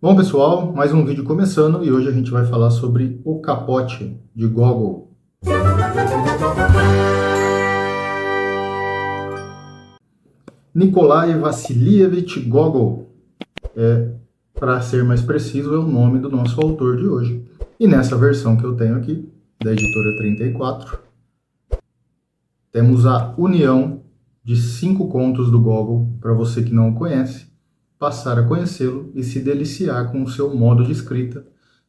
Bom, pessoal, mais um vídeo começando e hoje a gente vai falar sobre o capote de Gogol. Nikolai Vassilievich Gogol, para ser mais preciso, é o nome do nosso autor de hoje. E nessa versão que eu tenho aqui, da editora 34, temos a união de 5 contos do Gogol, para você que não o conhece, passar a conhecê-lo e se deliciar com o seu modo de escrita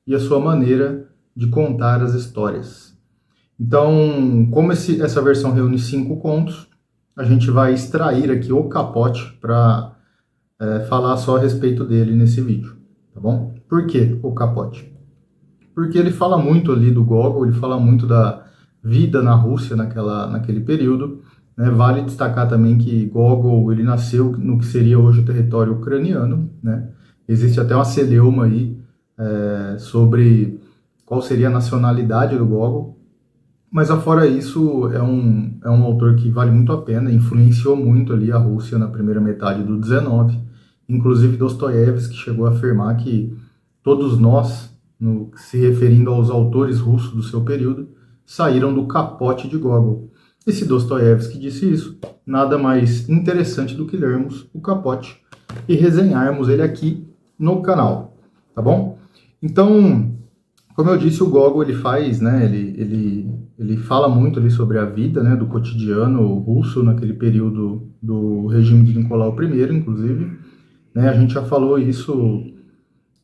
e a sua maneira de contar as histórias. Então, como essa versão reúne 5 contos, a gente vai extrair aqui o capote para falar só a respeito dele nesse vídeo, tá bom? Por que o capote? Porque ele fala muito ali do Gogol, ele fala muito da vida na Rússia naquele período, né? Vale destacar também que Gogol ele nasceu no que seria hoje o território ucraniano, né? Existe até uma celeuma aí sobre qual seria a nacionalidade do Gogol, mas afora isso, é um autor que vale muito a pena, influenciou muito ali a Rússia na primeira metade do 19. Inclusive Dostoiévski chegou a afirmar que todos nós, se referindo aos autores russos do seu período, saíram do capote de Gogol. E se Dostoiévski disse isso, nada mais interessante do que lermos o capote e resenharmos ele aqui no canal, tá bom? Então, como eu disse, o Gogol ele faz, né? Ele fala muito ali sobre a vida, né? Do cotidiano russo naquele período do regime de Nicolau I, inclusive. Né, a gente já falou isso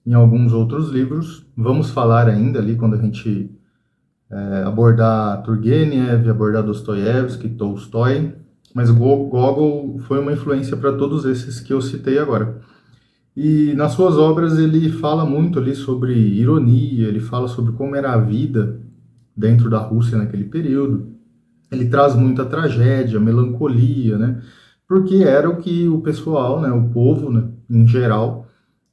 em alguns outros livros. Vamos falar ainda ali quando a gente abordar Turgenev, abordar Dostoiévski, Tolstói. Mas Gogol foi uma influência para todos esses que eu citei agora. E nas suas obras ele fala muito ali sobre ironia, ele fala sobre como era a vida dentro da Rússia naquele período. Ele traz muita tragédia, melancolia, né? Porque era o que o pessoal, né, o povo, né, em geral,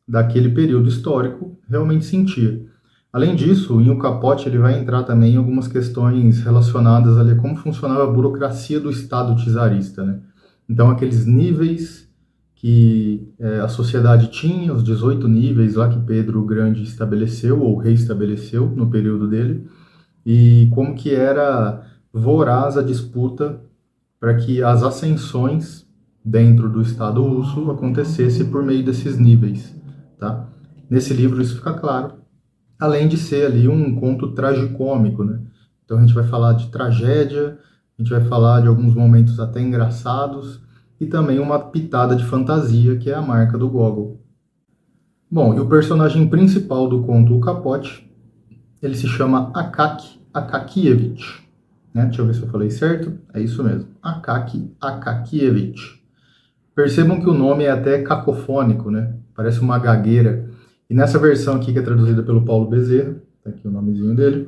daquele período histórico realmente sentia. Além disso, em O Capote ele vai entrar também em algumas questões relacionadas ali a como funcionava a burocracia do Estado czarista, né? Então, aqueles níveis que a sociedade tinha, os 18 níveis lá que Pedro o Grande estabeleceu, ou reestabeleceu no período dele, e como que era voraz a disputa para que as ascensões dentro do Estado russo acontecesse por meio desses níveis, tá? Nesse livro isso fica claro, além de ser ali um conto tragicômico, né? Então a gente vai falar de tragédia, a gente vai falar de alguns momentos até engraçados e também uma pitada de fantasia, que é a marca do Gogol. Bom, e o personagem principal do conto O Capote, ele se chama Akaki Akakievich, né? Deixa eu ver se eu falei certo. É isso mesmo, Akaki Akakievich. Percebam que o nome é até cacofônico, né? Parece uma gagueira. E nessa versão aqui, que é traduzida pelo Paulo Bezerra, tá aqui o nomezinho dele,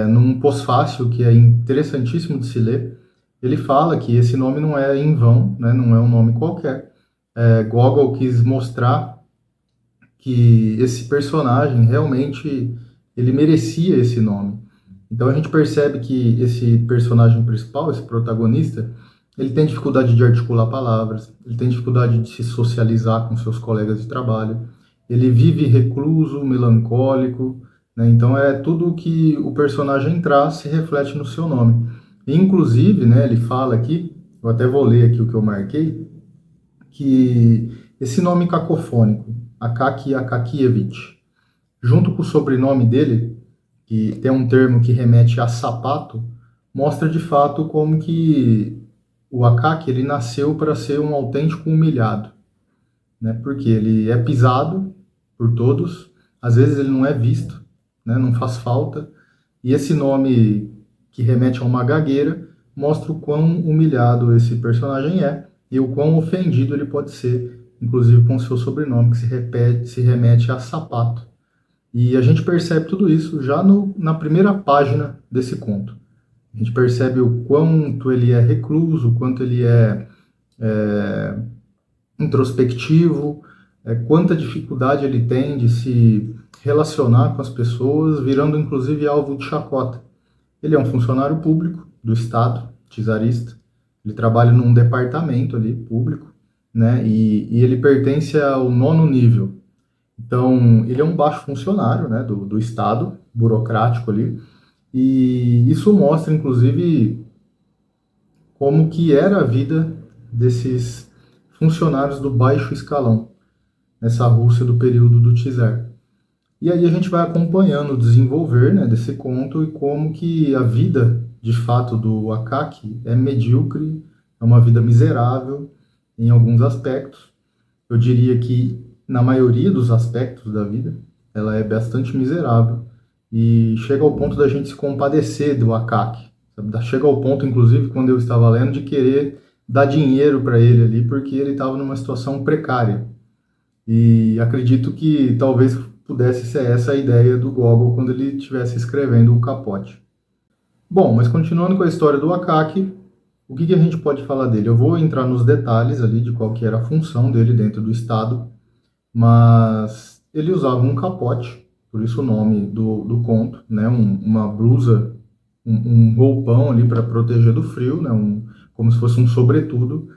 num pós-fácil que é interessantíssimo de se ler, ele fala que esse nome não é em vão, né? Não é um nome qualquer. Gogol quis mostrar que esse personagem realmente ele merecia esse nome. Então a gente percebe que esse personagem principal, esse protagonista, ele tem dificuldade de articular palavras, ele tem dificuldade de se socializar com seus colegas de trabalho, ele vive recluso, melancólico, né? Então é tudo que o personagem traz se reflete no seu nome. Inclusive, né, ele fala aqui, eu até vou ler aqui o que eu marquei, que esse nome cacofônico, Akaki Akakievich, junto com o sobrenome dele, que tem um termo que remete a sapato, mostra de fato como que o Akaki ele nasceu para ser um autêntico humilhado, né? Porque ele é pisado por todos, às vezes ele não é visto, né? Não faz falta, e esse nome que remete a uma gagueira mostra o quão humilhado esse personagem é e o quão ofendido ele pode ser, inclusive com o seu sobrenome, que se remete a sapato. E a gente percebe tudo isso já na primeira página desse conto. A gente percebe o quanto ele é recluso, o quanto ele é introspectivo, quanta dificuldade ele tem de se relacionar com as pessoas, virando inclusive alvo de chacota. Ele é um funcionário público do Estado, czarista, ele trabalha num departamento ali, público, né, e ele pertence ao 9º nível. Então, ele é um baixo funcionário, né, do Estado, burocrático ali, e isso mostra, inclusive, como que era a vida desses funcionários do baixo escalão, nessa Rússia do período do czar. E aí a gente vai acompanhando o desenvolver, né, desse conto e como que a vida, de fato, do Akaki é medíocre, é uma vida miserável em alguns aspectos. Eu diria que, na maioria dos aspectos da vida, ela é bastante miserável e chega ao ponto da gente se compadecer do Akaki. Sabe? Chega ao ponto, inclusive, quando eu estava lendo, de querer dar dinheiro para ele ali, porque ele estava numa situação precária. E acredito que talvez pudesse ser essa a ideia do Gogol quando ele estivesse escrevendo o Capote. Bom, mas continuando com a história do Akaki, o que a gente pode falar dele? Eu vou entrar nos detalhes ali de qual que era a função dele dentro do Estado, mas ele usava um capote, por isso o nome do conto, né? Uma blusa, um roupão ali para proteger do frio, né? Como se fosse um sobretudo,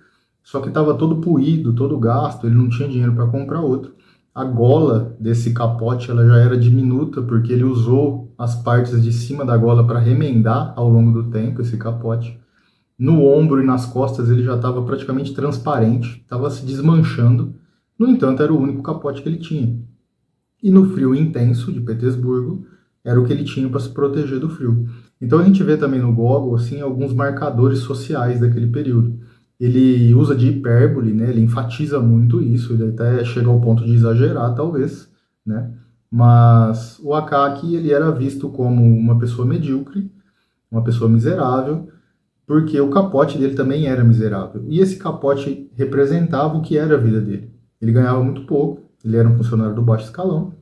só que estava todo puído, todo gasto, ele não tinha dinheiro para comprar outro. A gola desse capote ela já era diminuta, porque ele usou as partes de cima da gola para remendar ao longo do tempo esse capote. No ombro e nas costas ele já estava praticamente transparente, estava se desmanchando. No entanto, era o único capote que ele tinha. E no frio intenso de Petersburgo, era o que ele tinha para se proteger do frio. Então a gente vê também no Gogol assim, alguns marcadores sociais daquele período. Ele usa de hipérbole, né? Ele enfatiza muito isso, ele até chega ao ponto de exagerar, talvez, né? Mas o Akaki, ele era visto como uma pessoa medíocre, uma pessoa miserável, porque o capote dele também era miserável. E esse capote representava o que era a vida dele. Ele ganhava muito pouco, ele era um funcionário do baixo escalão,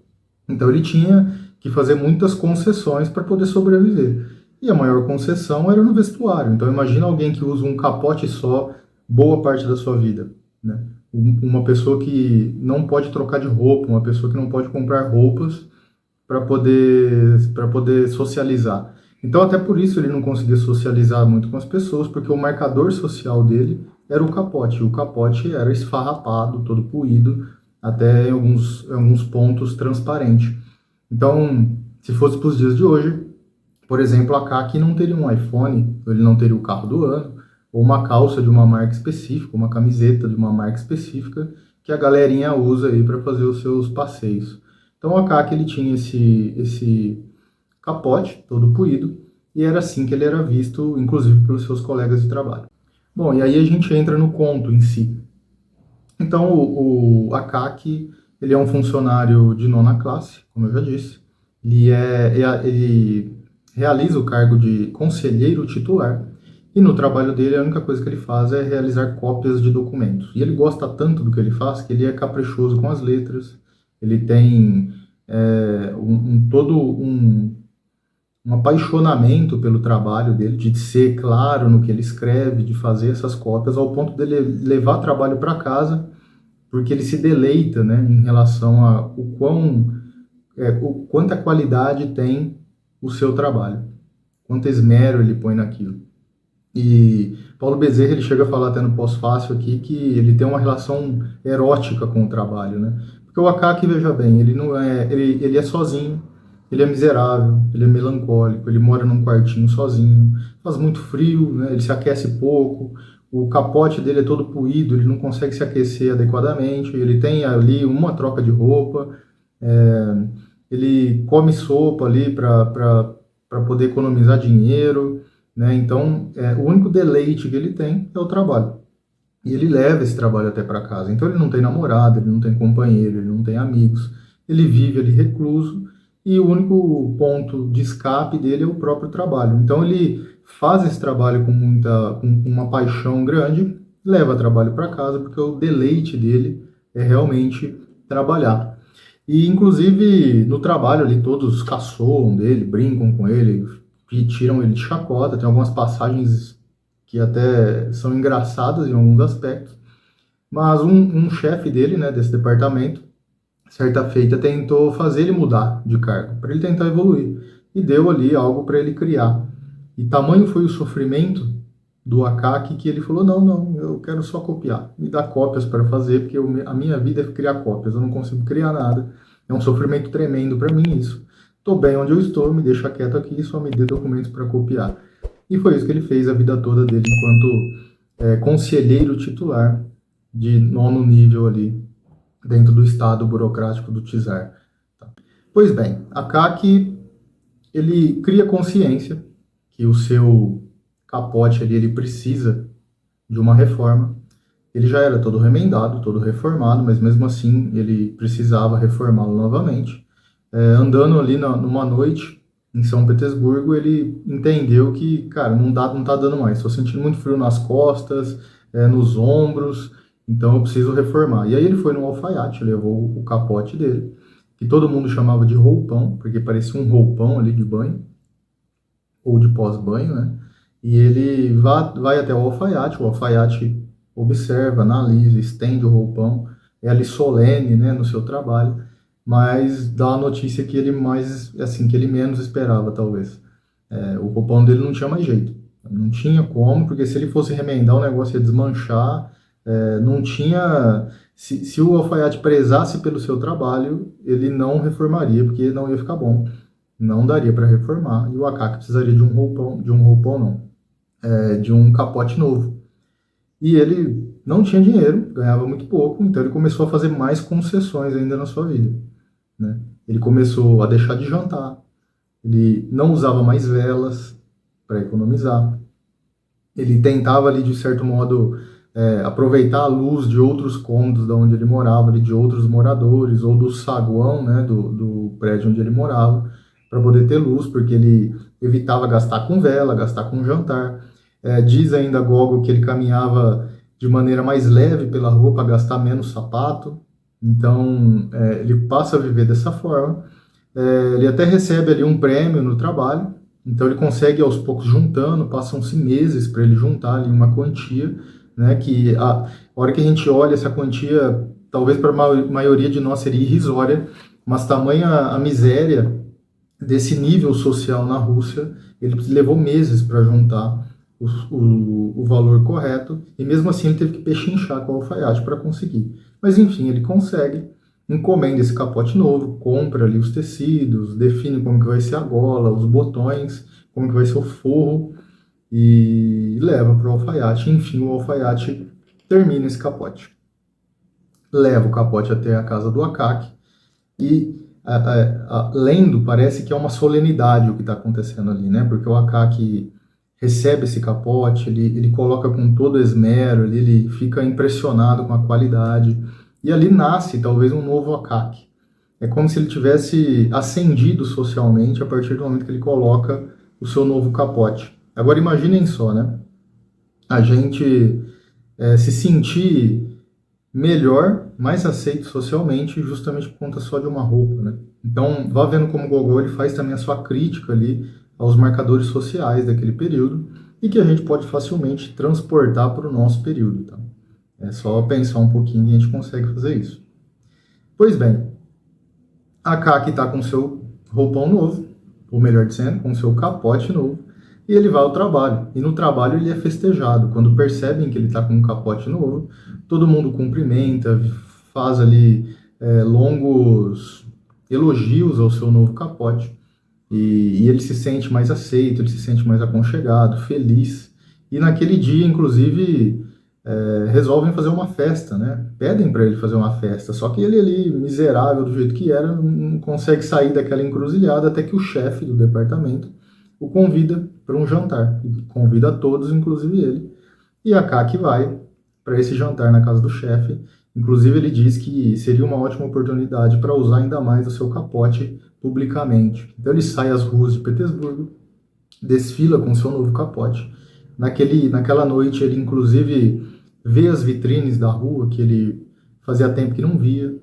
então ele tinha que fazer muitas concessões para poder sobreviver. E a maior concessão era no vestuário. Então imagina alguém que usa um capote só boa parte da sua vida, né? Uma pessoa que não pode trocar de roupa, uma pessoa que não pode comprar roupas para poder socializar. Então até por isso ele não conseguia socializar muito com as pessoas, porque o marcador social dele era o capote. E o capote era esfarrapado, todo puído, até em alguns pontos transparente. Então, se fosse para os dias de hoje, por exemplo, a Kaki não teria um iPhone, ele não teria o carro do ano, ou uma calça de uma marca específica, uma camiseta de uma marca específica, que a galerinha usa aí para fazer os seus passeios. Então, o Akaki ele tinha esse capote todo puído, e era assim que ele era visto, inclusive pelos seus colegas de trabalho. Bom, e aí a gente entra no conto em si. Então, o Akaki, ele é um funcionário de nona classe, como eu já disse. Ele realiza o cargo de conselheiro titular, e no trabalho dele a única coisa que ele faz é realizar cópias de documentos. E ele gosta tanto do que ele faz que ele é caprichoso com as letras, ele tem todo um apaixonamento pelo trabalho dele, de ser claro no que ele escreve, de fazer essas cópias, ao ponto dele levar trabalho para casa, porque ele se deleita, né, em relação a quanta qualidade tem o seu trabalho, quanto esmero ele põe naquilo. E Paulo Bezerra ele chega a falar até no pós-fácil aqui que ele tem uma relação erótica com o trabalho, né? Porque o Akaki, veja bem, ele é sozinho, ele é miserável, ele é melancólico, ele mora num quartinho sozinho, faz muito frio, né? Ele se aquece pouco, o capote dele é todo puído, ele não consegue se aquecer adequadamente, ele tem ali uma troca de roupa, é, ele come sopa ali para poder economizar dinheiro, né? Então, o único deleite que ele tem é o trabalho. E ele leva esse trabalho até para casa. Então, ele não tem namorada, ele não tem companheiro, ele não tem amigos. Ele vive ali recluso e o único ponto de escape dele é o próprio trabalho. Então, ele faz esse trabalho com uma paixão grande, leva trabalho para casa, porque o deleite dele é realmente trabalhar. E, inclusive, no trabalho ali, todos caçoam dele, brincam com ele, e tiram ele de chacota. Tem algumas passagens que até são engraçadas em alguns aspectos. Mas um chefe dele, né, desse departamento, certa feita, tentou fazer ele mudar de cargo, para ele tentar evoluir. E deu ali algo para ele criar. E tamanho foi o sofrimento do Akaki que ele falou, não, não, eu quero só copiar. Me dá cópias para fazer, porque a minha vida é criar cópias, eu não consigo criar nada. É um sofrimento tremendo para mim isso. Estou bem onde eu estou, me deixa quieto aqui e só me dê documentos para copiar. E foi isso que ele fez a vida toda dele enquanto conselheiro titular de 9º nível ali, dentro do estado burocrático do Czar. Pois bem, Akaki, ele cria consciência que o seu capote ali, ele precisa de uma reforma. Ele já era todo remendado, todo reformado, mas mesmo assim ele precisava reformá-lo novamente. Andando ali numa noite em São Petersburgo, ele entendeu que, cara, não tá dando mais. Estou sentindo muito frio nas costas, nos ombros, então eu preciso reformar. E aí ele foi no alfaiate, levou o capote dele, que todo mundo chamava de roupão, porque parecia um roupão ali de banho, ou de pós-banho, né? E ele vai até o alfaiate observa, analisa, estende o roupão, é ali solene, né, no seu trabalho, mas dá a notícia que ele mais, assim, que ele menos esperava, talvez. O roupão dele não tinha mais jeito, não tinha como, porque se ele fosse remendar, o negócio ia desmanchar, não tinha... Se o alfaiate prezasse pelo seu trabalho, ele não reformaria, porque não ia ficar bom. Não daria para reformar, e o Akaki precisaria de um roupão não, de um capote novo. E ele não tinha dinheiro, ganhava muito pouco, então ele começou a fazer mais concessões ainda na sua vida, né? Ele começou a deixar de jantar, ele não usava mais velas para economizar, ele tentava ali, de certo modo, aproveitar a luz de outros cômodos de onde ele morava, ali, de outros moradores, ou do saguão, né, do prédio onde ele morava, para poder ter luz, porque ele evitava gastar com vela, gastar com jantar. Diz ainda Gogol que ele caminhava de maneira mais leve pela rua para gastar menos sapato. Então, ele passa a viver dessa forma. Ele até recebe ali um prêmio no trabalho, então ele consegue aos poucos juntando, passam-se meses para ele juntar ali uma quantia, né, que a hora que a gente olha essa quantia, talvez para a maioria de nós seria irrisória, mas tamanha a miséria desse nível social na Rússia, ele levou meses para juntar o valor correto, e mesmo assim ele teve que pechinchar com o alfaiate para conseguir. Mas enfim, ele consegue, encomenda esse capote novo, compra ali os tecidos, define como que vai ser a gola, os botões, como que vai ser o forro, e leva para o alfaiate. Enfim, o alfaiate termina esse capote. Leva o capote até a casa do Akaki, e lendo, parece que é uma solenidade o que está acontecendo ali, né? Porque o Akaki recebe esse capote, ele coloca com todo esmero, ele fica impressionado com a qualidade, e ali nasce talvez um novo Akaki. É como se ele tivesse ascendido socialmente a partir do momento que ele coloca o seu novo capote. Agora imaginem só, né? A gente se sentir melhor, mais aceito socialmente, justamente por conta só de uma roupa, né? Então, vá vendo como o Gogol ele faz também a sua crítica ali aos marcadores sociais daquele período e que a gente pode facilmente transportar para o nosso período, tá? É só pensar um pouquinho e a gente consegue fazer isso. Pois bem, a Kaki está com seu roupão novo, ou melhor dizendo, com seu capote novo, e ele vai ao trabalho. E no trabalho ele é festejado. Quando percebem que ele está com um capote novo, todo mundo cumprimenta, faz ali longos elogios ao seu novo capote. E ele se sente mais aceito, ele se sente mais aconchegado, feliz. E naquele dia, inclusive, resolvem fazer uma festa, né? Pedem para ele fazer uma festa, só que ele ali, miserável do jeito que era, não consegue sair daquela encruzilhada até que o chefe do departamento o convida para um jantar. Convida a todos, inclusive ele. E a Kaki vai para esse jantar na casa do chefe. Inclusive ele diz que seria uma ótima oportunidade para usar ainda mais o seu capote publicamente. Então ele sai às ruas de Petersburgo, desfila com seu novo capote. Naquela noite ele inclusive vê as vitrines da rua que ele fazia tempo que não via.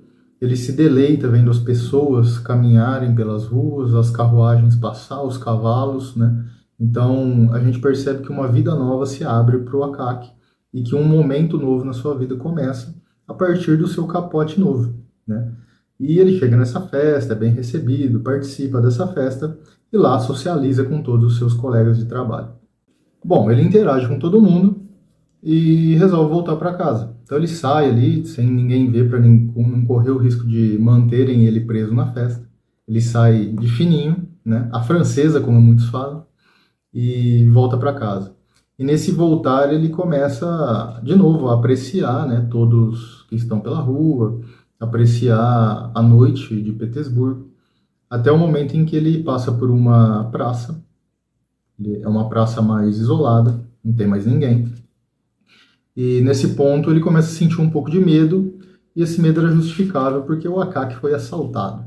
Ele se deleita vendo as pessoas caminharem pelas ruas, as carruagens passar, os cavalos, né? Então a gente percebe que uma vida nova se abre para o Akaki e que um momento novo na sua vida começa a partir do seu capote novo, né? E ele chega nessa festa, é bem recebido, participa dessa festa e lá socializa com todos os seus colegas de trabalho. Bom, ele interage com todo mundo e resolve voltar para casa. Então ele sai ali, sem ninguém ver, para não correr o risco de manterem ele preso na festa. Ele sai de fininho, né, a francesa, como muitos falam, e volta para casa. E nesse voltar ele começa de novo a apreciar, né, todos que estão pela rua, apreciar a noite de Petersburgo, até o momento em que ele passa por uma praça. É uma praça mais isolada, não tem mais ninguém. E nesse ponto ele começa a sentir um pouco de medo, e esse medo era justificável porque o Akaki foi assaltado.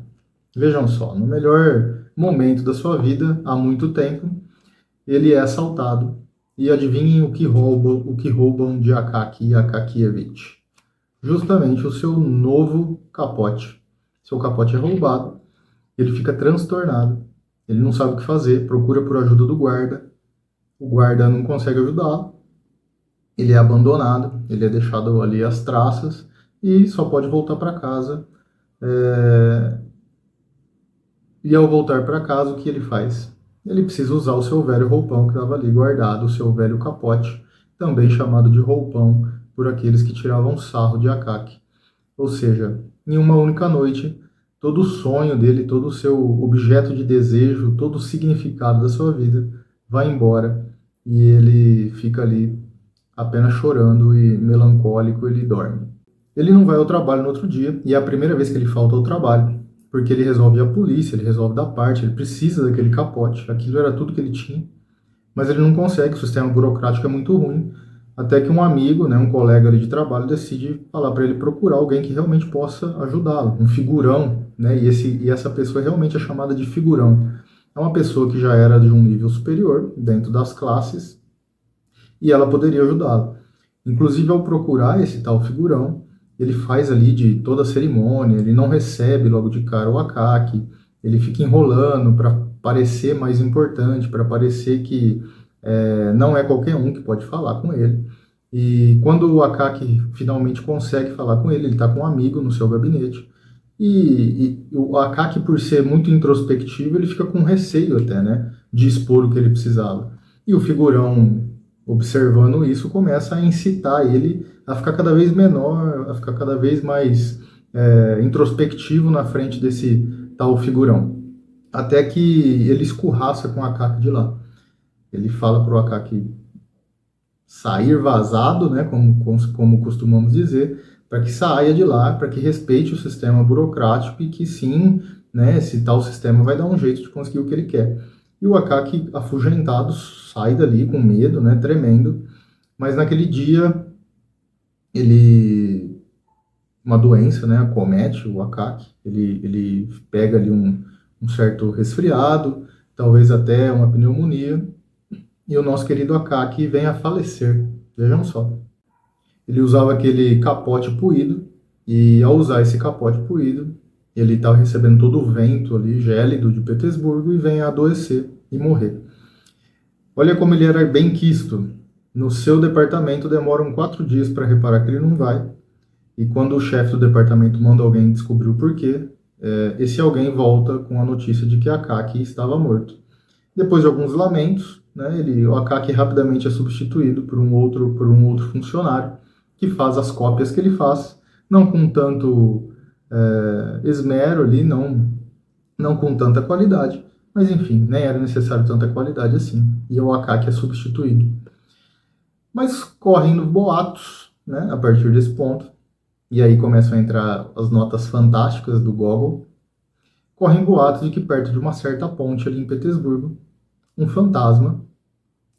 Vejam só, no melhor momento da sua vida, há muito tempo, ele é assaltado. E adivinhem o que roubam de Akaki Akakievich? Justamente o seu novo capote. Seu capote é roubado, ele fica transtornado, ele não sabe o que fazer, procura por ajuda do guarda, o guarda não consegue ajudá-lo, ele é abandonado, ele é deixado ali às traças e só pode voltar para casa. E ao voltar para casa, o que ele faz? Ele precisa usar o seu velho roupão que estava ali guardado, o seu velho capote, também chamado de roupão por aqueles que tiravam sarro de Akaki. Ou seja, em uma única noite, todo o sonho dele, todo o seu objeto de desejo, todo o significado da sua vida vai embora e ele fica ali apenas chorando e melancólico, ele dorme. Ele não vai ao trabalho no outro dia, e é a primeira vez que ele falta ao trabalho, porque ele resolve ir à polícia, ele resolve dar parte, ele precisa daquele capote, aquilo era tudo que ele tinha, mas ele não consegue, o sistema burocrático é muito ruim, até que um amigo, né, um colega ali de trabalho, decide falar para ele procurar alguém que realmente possa ajudá-lo, um figurão, né, e essa pessoa realmente é chamada de figurão. É uma pessoa que já era de um nível superior, dentro das classes, e ela poderia ajudá-lo. Inclusive, ao procurar esse tal figurão, ele faz ali de toda a cerimônia, ele não recebe logo de cara o Akaki, ele fica enrolando para parecer mais importante, para parecer que não é qualquer um que pode falar com ele. E quando o Akaki finalmente consegue falar com ele está com um amigo no seu gabinete. E o Akaki, por ser muito introspectivo, ele fica com receio até, né, de expor o que ele precisava. E o figurão, observando isso, começa a incitar ele a ficar cada vez menor, a ficar cada vez mais introspectivo na frente desse tal figurão. Até que ele escorraça com o Akaki de lá. Ele fala para o Akaki sair vazado, né, como costumamos dizer, para que saia de lá, para que respeite o sistema burocrático e que sim, né, esse tal sistema vai dar um jeito de conseguir o que ele quer. E o Akaki, afugentado, sai dali com medo, né, tremendo, mas naquele dia uma doença, né, acomete o Akaki, ele pega ali um certo resfriado, talvez até uma pneumonia, e o nosso querido Akaki vem a falecer. Vejam só. Ele usava aquele capote puído, e ao usar esse capote puído, ele estava recebendo todo o vento ali, gélido de Petersburgo, e vem a adoecer e morrer. Olha como ele era bem quisto. No seu departamento demoram 4 dias para reparar que ele não vai, e quando o chefe do departamento manda alguém descobrir o porquê, esse alguém volta com a notícia de que Akaki estava morto. Depois de alguns lamentos, né, o Akaki rapidamente é substituído por um outro funcionário que faz as cópias que ele faz, não com tanto esmero ali, não com tanta qualidade, mas enfim, nem era necessário tanta qualidade assim, e o Akaki é substituído. Mas correm nos boatos, né, a partir desse ponto, e aí começam a entrar as notas fantásticas do Gogol, correm boatos de que perto de uma certa ponte ali em Petersburgo, um fantasma,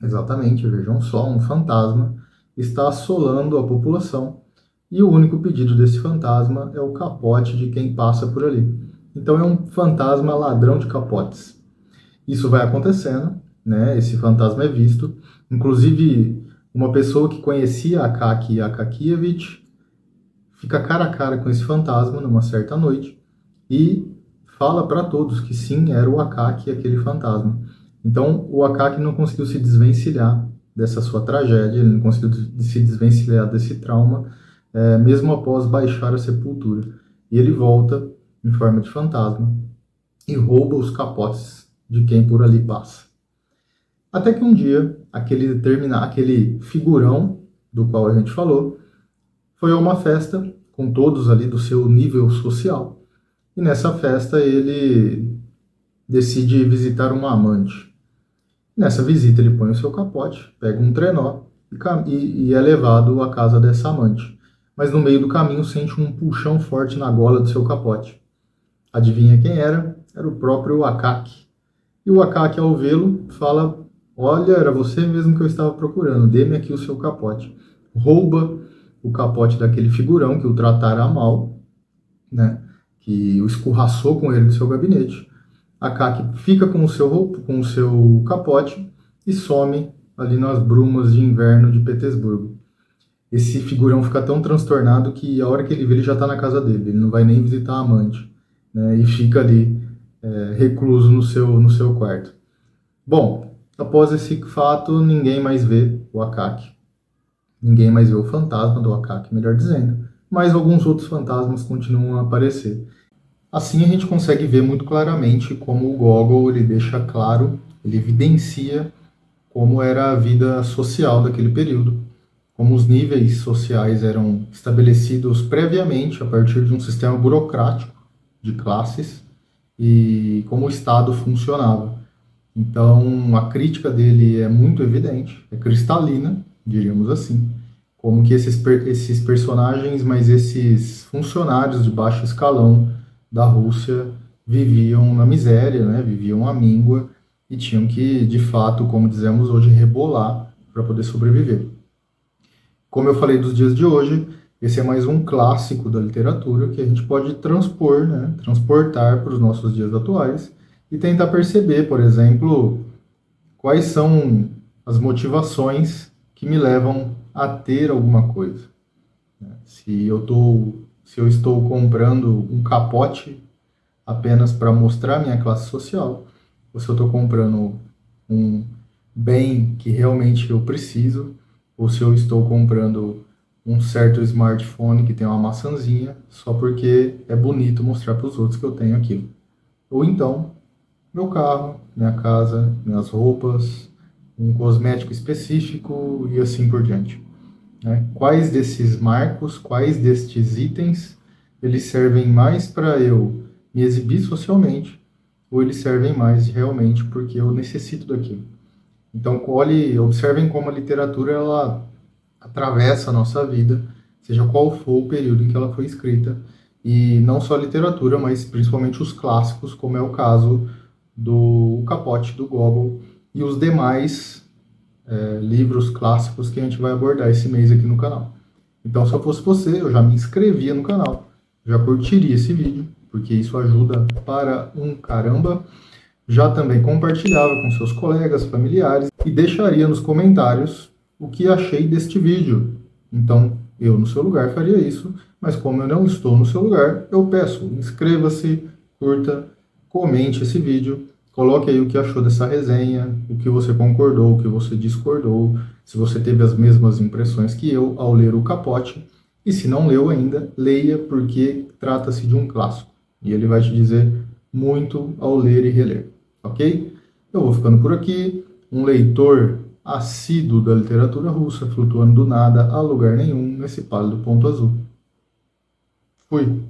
exatamente, vejam só, um fantasma, está assolando a população, e o único pedido desse fantasma é o capote de quem passa por ali. Então é um fantasma ladrão de capotes. Isso vai acontecendo, né? Esse fantasma é visto. Inclusive, uma pessoa que conhecia Akaki Akakievich fica cara a cara com esse fantasma numa certa noite e fala para todos que sim, era o Akaki aquele fantasma. Então, o Akaki não conseguiu se desvencilhar dessa sua tragédia, ele não conseguiu se desvencilhar desse trauma, mesmo após baixar a sepultura. E ele volta em forma de fantasma e rouba os capotes de quem por ali passa. Até que um dia, aquele figurão, do qual a gente falou, foi a uma festa com todos ali do seu nível social. E nessa festa ele decide visitar uma amante. Nessa visita ele põe o seu capote, pega um trenó e é levado à casa dessa amante. Mas no meio do caminho sente um puxão forte na gola do seu capote. Adivinha quem era? Era o próprio Akaki. E o Akaki, ao vê-lo, fala: olha, era você mesmo que eu estava procurando, dê-me aqui o seu capote. Rouba o capote daquele figurão que o tratara mal, né? Que o escorraçou com ele no seu gabinete. Akaki fica com o seu capote e some ali nas brumas de inverno de Petersburgo. Esse figurão fica tão transtornado que a hora que ele vê, ele já está na casa dele, ele não vai nem visitar a amante, né? E fica ali recluso no seu quarto. Bom, após esse fato, ninguém mais vê o Akaki. Ninguém mais vê o fantasma do Akaki, melhor dizendo. Mas alguns outros fantasmas continuam a aparecer. Assim a gente consegue ver muito claramente como o Gogol ele deixa claro, ele evidencia como era a vida social daquele período, como os níveis sociais eram estabelecidos previamente a partir de um sistema burocrático de classes e como o Estado funcionava. Então, a crítica dele é muito evidente, é cristalina, diríamos assim, como que esses personagens, mas esses funcionários de baixo escalão da Rússia viviam na miséria, né? Viviam à míngua e tinham que, de fato, como dizemos hoje, rebolar para poder sobreviver. Como eu falei dos dias de hoje, esse é mais um clássico da literatura que a gente pode transpor, né? Transportar para os nossos dias atuais e tentar perceber, por exemplo, quais são as motivações que me levam a ter alguma coisa. Se eu estou comprando um capote apenas para mostrar minha classe social, ou se eu estou comprando um bem que realmente eu preciso, ou se eu estou comprando um certo smartphone que tem uma maçãzinha só porque é bonito mostrar para os outros que eu tenho aquilo. Ou então, meu carro, minha casa, minhas roupas, um cosmético específico e assim por diante. Né? Quais desses marcos, quais destes itens, eles servem mais para eu me exibir socialmente, ou eles servem mais realmente porque eu necessito daquilo. Então, observem como a literatura ela atravessa a nossa vida, seja qual for o período em que ela foi escrita, e não só a literatura, mas principalmente os clássicos, como é o caso do Capote do Gogol e os demais livros clássicos que a gente vai abordar esse mês aqui no canal. Então, se eu fosse você, eu já me inscrevia no canal, já curtiria esse vídeo, porque isso ajuda para um caramba. Já também compartilhava com seus colegas, familiares e deixaria nos comentários o que achei deste vídeo. Então, eu no seu lugar faria isso, mas como eu não estou no seu lugar, eu peço, inscreva-se, curta, comente esse vídeo, coloque aí o que achou dessa resenha, o que você concordou, o que você discordou, se você teve as mesmas impressões que eu ao ler o Capote, e se não leu ainda, leia porque trata-se de um clássico, e ele vai te dizer muito ao ler e reler, ok? Eu vou ficando por aqui, um leitor assíduo da literatura russa, flutuando do nada a lugar nenhum nesse pálido ponto azul. Fui!